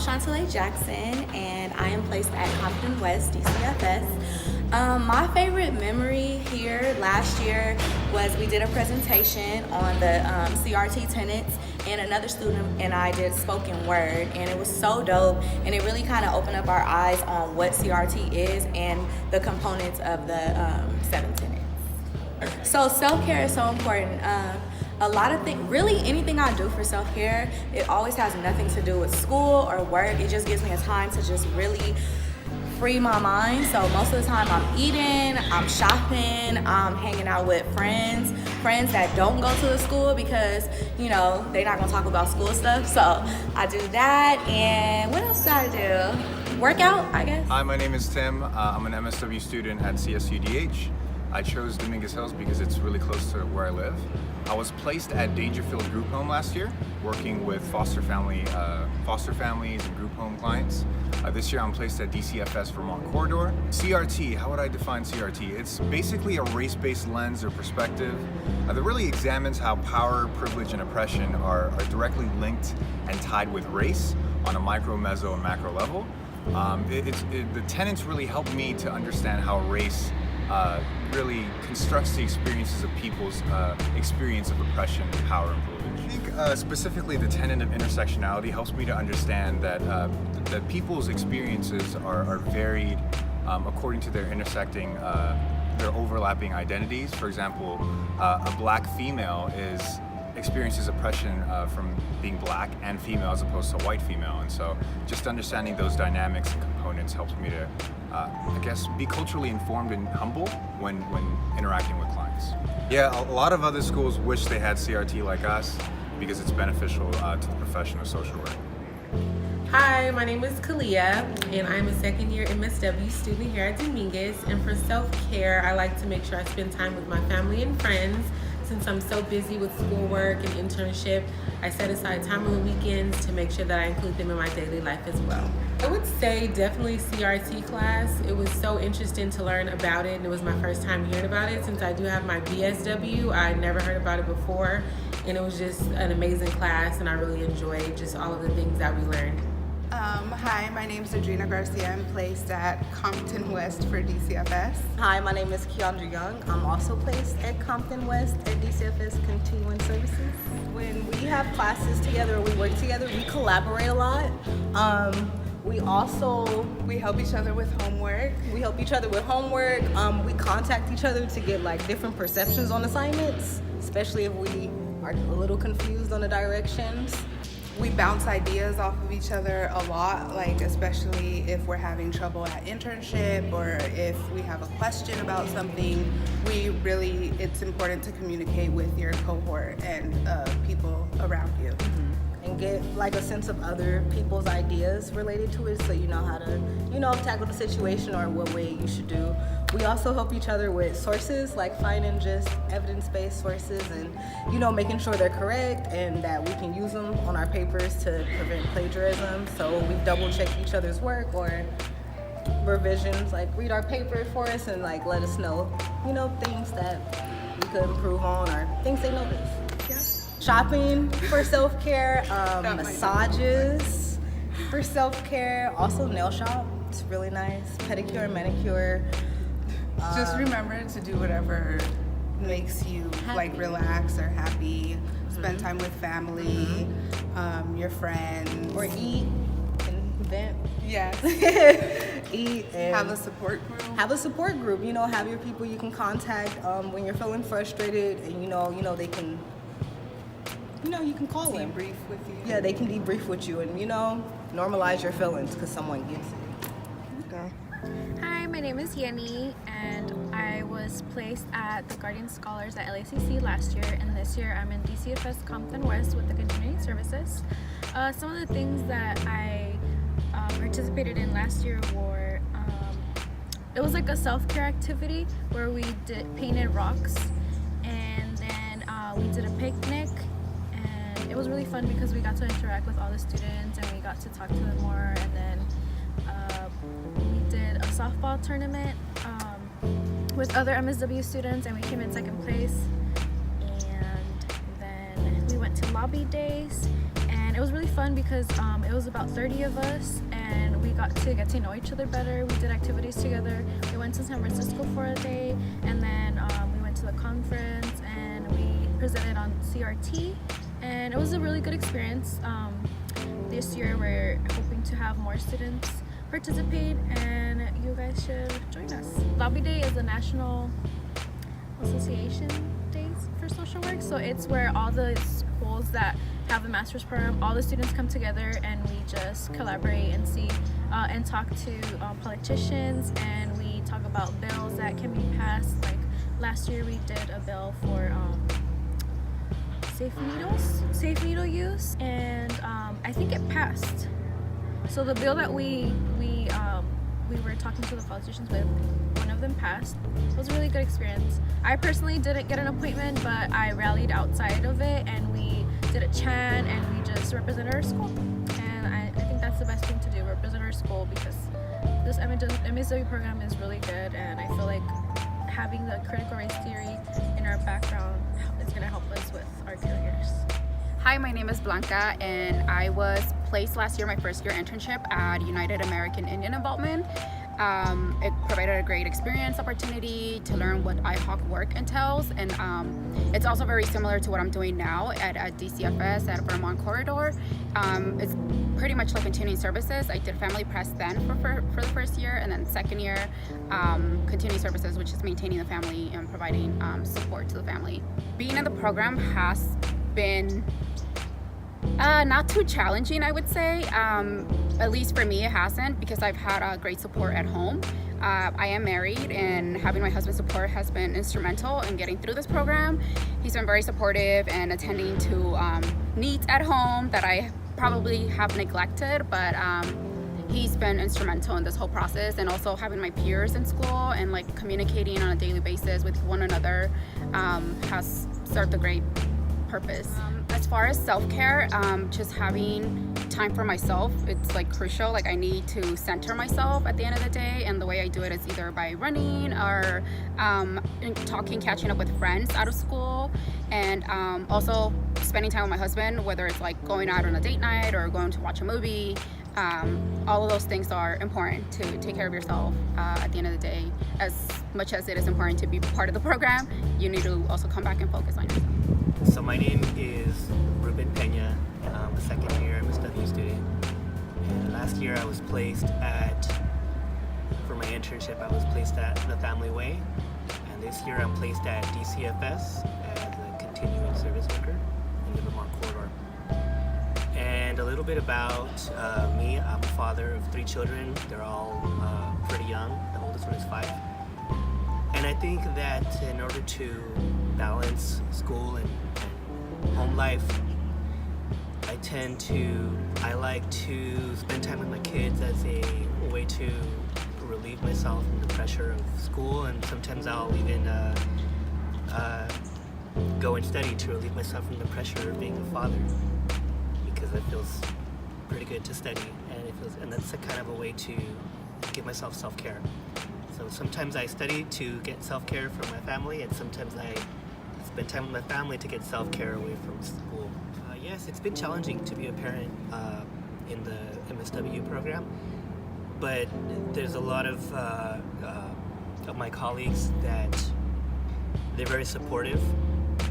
Shantelle Jackson, and I am placed at Compton West, DCFS. My favorite memory here last year was we did a presentation on the CRT tenets, and another student and I did spoken word, and it was so dope, and it really kind of opened up our eyes on what CRT is and the components of the 7 tenets. So self-care is so important. A lot of things, really anything I do for self-care, it always has nothing to do with school or work. It just gives me a time to just really free my mind. So most of the time I'm eating, I'm shopping, I'm hanging out with friends that don't go to the school because, you know, they're not gonna talk about school stuff. So I do that, and what else do I do? Workout, I guess. Hi, my name is Tim. I'm an MSW student at CSUDH. I chose Dominguez Hills because it's really close to where I live. I was placed at Dangerfield Group Home last year, working with foster families and group home clients. This year I'm placed at DCFS Vermont Corridor. CRT, how would I define CRT? It's basically a race-based lens or perspective that really examines how power, privilege, and oppression are directly linked and tied with race on a micro, meso, and macro level. The tenets really help me to understand how race really constructs the experiences of people's experience of oppression, power, and privilege. I think specifically the tenet of intersectionality helps me to understand that people's experiences are varied according to their overlapping identities. For example, a black female experiences oppression from being black and female as opposed to white female, and so just understanding those dynamics and components helps me to I guess be culturally informed and humble when interacting with clients. Yeah, a lot of other schools wish they had CRT like us because it's beneficial to the profession of social work. Hi, my name is Kalia, and I'm a second-year MSW student here at Dominguez. And for self-care, I like to make sure I spend time with my family and friends. Since I'm so busy with schoolwork and internship, I set aside time on the weekends to make sure that I include them in my daily life as well. I would say definitely CRT class. It was so interesting to learn about it, and it was my first time hearing about it. Since I do have my BSW, I never heard about it before, and it was just an amazing class, and I really enjoyed just all of the things that we learned. Hi, my name is Adrina Garcia. I'm placed at Compton West for DCFS. Hi, my name is Keandra Young. I'm also placed at Compton West at DCFS Continuing Services. When we have classes together or we work together, we collaborate a lot. We help each other with homework. We contact each other to get like different perceptions on assignments, especially if we are a little confused on the directions. We bounce ideas off of each other a lot, like especially if we're having trouble at internship or if we have a question about something. It's important to communicate with your cohort and people around you. And get like a sense of other people's ideas related to it, so you know how to, tackle the situation or what way you should do. We also help each other with sources, like finding just evidence-based sources and, making sure they're correct and that we can use them on our papers to prevent plagiarism. So we double-check each other's work or revisions, like read our paper for us and like let us know, things that we could improve on or things they notice. Yeah. Shopping for self-care, massages for self-care, also nail shop, it's really nice, pedicure and manicure. Just remember to do whatever makes you like relax or happy. Spend time with family, your friends. Or eat and vent. Yes. Eat and have a support group. Have a support group, have your people you can contact when you're feeling frustrated, and they can you can call them. Debrief with you. Yeah, they can debrief with you and, normalize your feelings because someone gets it. Okay. Hi, my name is Yenny, and I was placed at the Guardian Scholars at LACC last year, and this year I'm in DCFS Compton West with the Continuing Services. Some of the things that I participated in last year were, it was like a self-care activity where we painted rocks, and then we did a picnic. It was really fun because we got to interact with all the students and we got to talk to them more, and then we did a softball tournament with other MSW students and we came in second place, and then we went to lobby days and and it was really fun because it was about 30 of us, and we got to know each other better. We did activities together. We went to San Francisco for a day, and then we went to the conference, and we presented on CRT, and it was a really good experience. This year we're hoping to have more students participate, and you guys should join us. Lobby Day is a national association days for social work, so it's where all the schools that have a master's program, all the students come together, and we just collaborate and see and talk to politicians, and we talk about bills that can be passed. Like last year we did a bill for safe needle use, and I think it passed. So the bill that we were talking to the politicians with, one of them passed. It was a really good experience. I personally didn't get an appointment, but I rallied outside of it, and we did a chant, and we just represented our school. And I think that's the best thing to do, represent our school, because this MSW program is really good, and I feel like having the critical race theory in our background is going to help us with our careers. Hi, my name is Blanca, and I was placed last year, my first year internship at United American Indian Involvement. It provided a great experience, opportunity to learn what IHOC work entails, and it's also very similar to what I'm doing now at DCFS at Vermont Corridor. It's pretty much like continuing services. I did family press then for the first year, and then second year continuing services, which is maintaining the family and providing support to the family. Being in the program has been not too challenging, I would say. At least for me, it hasn't, because I've had great support at home. I am married, and having my husband's support has been instrumental in getting through this program. He's been very supportive and attending to needs at home that I probably have neglected, but he's been instrumental in this whole process, and also having my peers in school and like communicating on a daily basis with one another has served a great purpose. As far as self-care, just having time for myself, it's like crucial. Like I need to center myself at the end of the day, and the way I do it is either by running or catching up with friends out of school, and also spending time with my husband, whether it's like going out on a date night or going to watch a movie. All of those things are important to take care of yourself at the end of the day. As much as it is important to be part of the program, you need to also come back and focus on yourself. So my name is Ruben Peña. I'm a second year MSW student. And last year I was placed for my internship, I was placed at the Family Way. And this year I'm placed at DCFS as a continuing service worker in the Vermont Corridor. And a little bit about me. I'm a father of 3 children. They're all pretty young. The oldest one is 5. And I think that in order to balance school and home life, I like to spend time with my kids as a way to relieve myself from the pressure of school, and sometimes I'll even go and study to relieve myself from the pressure of being a father, because it feels pretty good to study, and that's a kind of a way to give myself self-care. So sometimes I study to get self-care from my family, and sometimes I spend time with my family to get self-care away from school. Yes, it's been challenging to be a parent in the MSW program, but there's a lot of my colleagues that they're very supportive,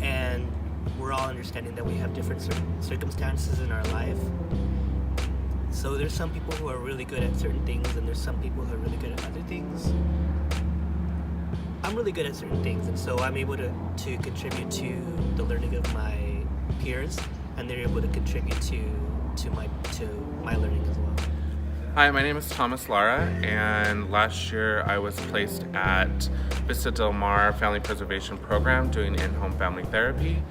and we're all understanding that we have different circumstances in our life. So there's some people who are really good at certain things, and there's some people who are really good at other things. I'm really good at certain things, and so I'm able to contribute to the learning of my peers, and they're able to contribute to my learning as well. Hi, my name is Thomas Lara, and last year I was placed at Vista Del Mar Family Preservation Program doing in-home family therapy.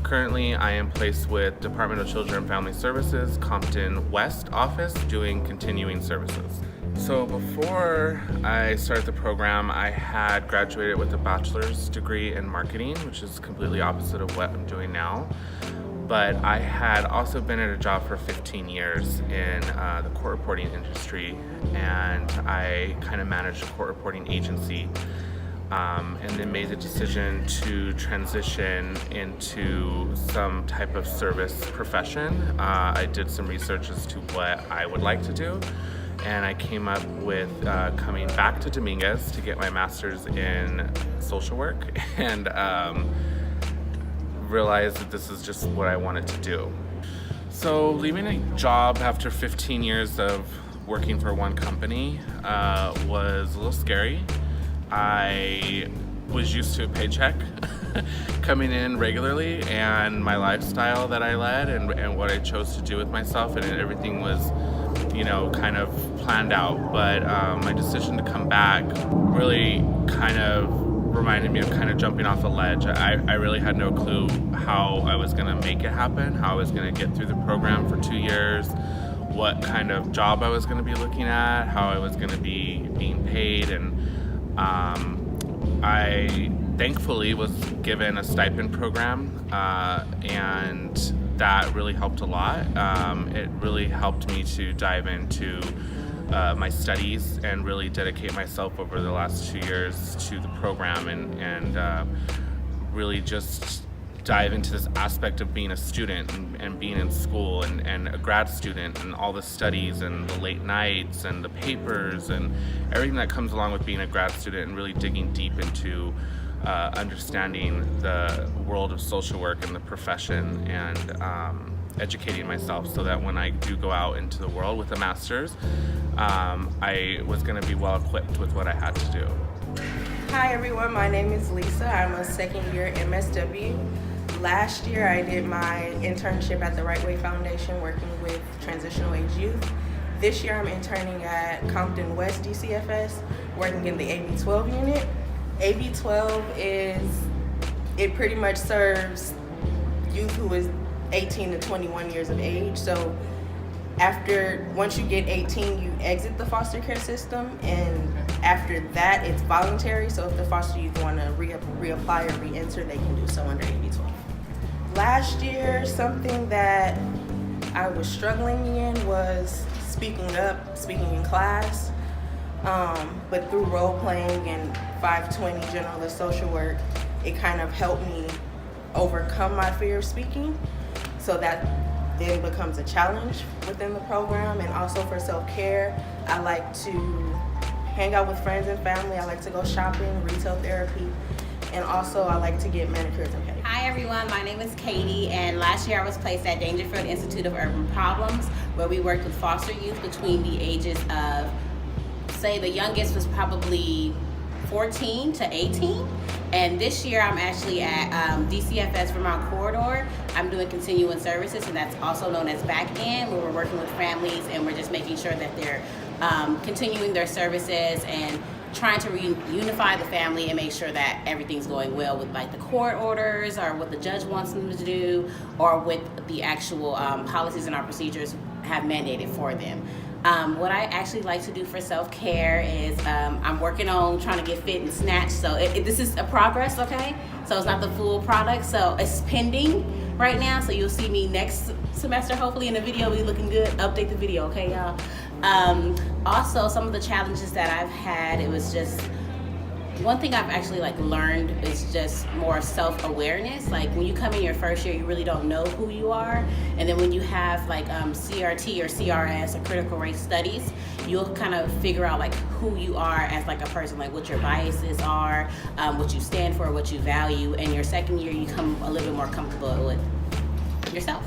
Currently, I am placed with Department of Children and Family Services, Compton West office, doing continuing services. So before I started the program, I had graduated with a bachelor's degree in marketing, which is completely opposite of what I'm doing now. But I had also been at a job for 15 years in the court reporting industry, and I kind of managed a court reporting agency and then made the decision to transition into some type of service profession. I did some research as to what I would like to do, and I came up with coming back to Dominguez to get my master's in social work, and realized that this is just what I wanted to do. So leaving a job after 15 years of working for one company was a little scary. I was used to a paycheck coming in regularly, and my lifestyle that I led and what I chose to do with myself, and everything was, you know, kind of planned out. But my decision to come back really kind of reminded me of kind of jumping off a ledge. I really had no clue how I was going to make it happen, how I was going to get through the program for 2 years, what kind of job I was going to be looking at, how I was going to be being paid, and I thankfully was given a stipend program, and that really helped a lot. It really helped me to dive into my studies and really dedicate myself over the last 2 years to the program, and really just dive into this aspect of being a student and being in school and a grad student, and all the studies and the late nights and the papers and everything that comes along with being a grad student, and really digging deep into understanding the world of social work and the profession, and educating myself so that when I do go out into the world with a master's, I was going to be well equipped with what I had to do. Hi everyone, my name is Lisa. I'm a second year MSW. Last year I did my internship at the Right Way Foundation working with transitional age youth. This year I'm interning at Compton West DCFS working in the AB12 unit. AB12 it pretty much serves youth who is 18 to 21 years of age. So once you get 18, you exit the foster care system, and after that it's voluntary. So if the foster youth want to reapply or re-enter, they can do so under AB12. Last year, something that I was struggling in was speaking up, speaking in class. But through role playing and 520 generalist social work, it kind of helped me overcome my fear of speaking. So that then becomes a challenge within the program. And also for self-care, I like to hang out with friends and family. I like to go shopping, retail therapy, and also I like to get manicures and pedicures. Hi everyone, my name is Katie, and last year I was placed at Dangerfield Institute of Urban Problems, where we worked with foster youth between the ages of, say the youngest was probably 14 to 18. And this year I'm actually at DCFS Vermont Corridor. I'm doing continuing services, and that's also known as back end, where we're working with families and we're just making sure that they're continuing their services and trying to reunify the family and make sure that everything's going well with like the court orders or what the judge wants them to do, or with the actual policies and our procedures have mandated for them. What I actually like to do for self-care is I'm working on trying to get fit and snatch. So this is a progress, okay? So it's not the full product. So it's pending right now. So you'll see me next semester, hopefully in a video. Be looking good. Update the video, okay, y'all? Also, some of the challenges that I've had, it was just, one thing I've actually learned is just more self-awareness. Like when you come in your first year, you really don't know who you are. And then when you have CRT or CRS or critical race studies, you'll kind of figure out who you are as a person, what your biases are, what you stand for, what you value. And your second year, you come a little bit more comfortable with yourself.